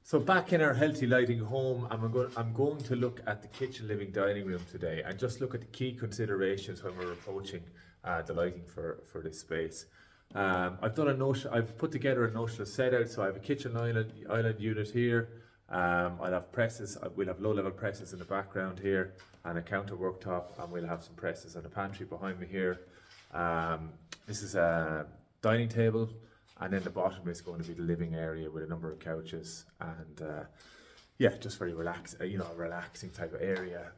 So back in our healthy lighting home, I'm going to look at the kitchen, living, dining room today, and just look at the key considerations when we're approaching the lighting for this space. I've put together a notional set out. So I have a kitchen island unit here. I'll have presses. We'll have low-level presses in the background here, and a counter worktop, and we'll have some presses on the pantry behind me here. This is a dining table. And then the bottom is going to be the living area with a number of couches and just very relaxed, a relaxing type of area.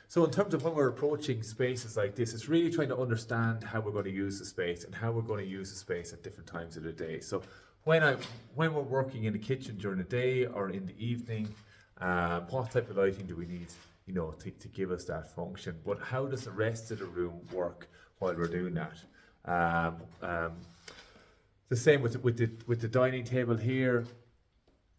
So in terms of when we're approaching spaces like this, it's really trying to understand how we're going to use the space and how we're going to use the space at different times of the day. So when we're working in the kitchen during the day or in the evening, what type of lighting do we need, to give us that function? But how does the rest of the room work while we're doing that? The same with the dining table here.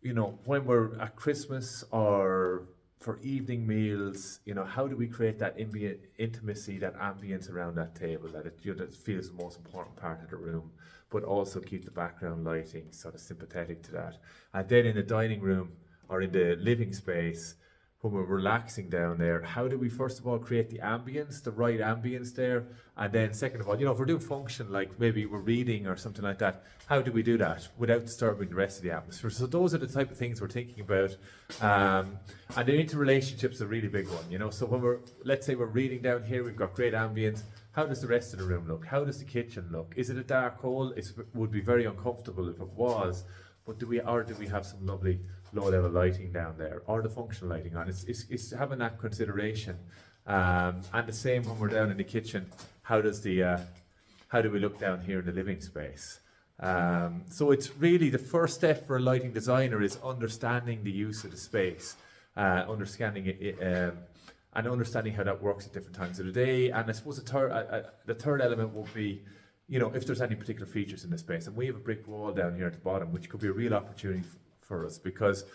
When we're at Christmas or for evening meals, how do we create that intimacy, that ambience around that table, that that feels the most important part of the room, but also keep the background lighting sort of sympathetic to that. And then in the dining room or in the living space, when we're relaxing down there, how do we first of all create the ambience, the right ambience there? And then second of all, if we're doing function, like maybe we're reading or something like that, how do we do that without disturbing the rest of the atmosphere? So those are the type of things we're thinking about. And the interrelationship's a really big one, So let's say we're reading down here, we've got great ambience. How does the rest of the room look? How does the kitchen look? Is it a dark hole? It would be very uncomfortable if it was. But do we have some lovely low-level lighting down there, or the functional lighting on? It's having that consideration, and the same when we're down in the kitchen. How do we look down here in the living space? So it's really the first step for a lighting designer is understanding the use of the space, understanding it, and understanding how that works at different times of the day. And I suppose the third element will be, if there's any particular features in the space. And we have a brick wall down here at the bottom, which could be a real opportunity for us, because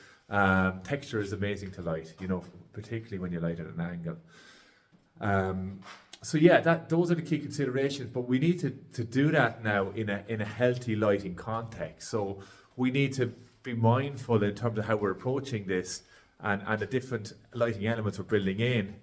texture is amazing to light, particularly when you light at an angle. Those are the key considerations, but we need to do that now in a healthy lighting context. So we need to be mindful in terms of how we're approaching this and the different lighting elements we're building in,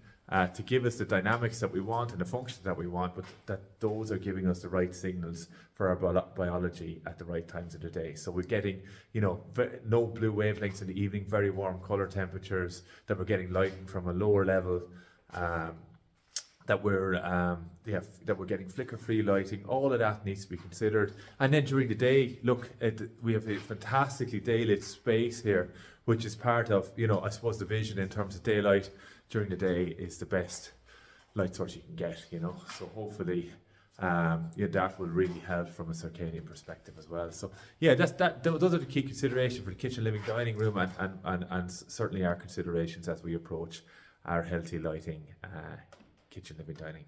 to give us the dynamics that we want and the functions that we want, but that those are giving us the right signals for our biology at the right times of the day. So we're getting, no blue wavelengths in the evening, very warm color temperatures, that we're getting lighting from a lower level, that we're getting flicker-free lighting. All of that needs to be considered. And then during the day, look, we have a fantastically daylit space here, which is part of, I suppose the vision in terms of daylight during the day is the best light source you can get, So hopefully, that will really help from a circadian perspective as well. So those are the key considerations for the kitchen, living, dining room, and certainly our considerations as we approach our healthy lighting, kitchen, living, dining.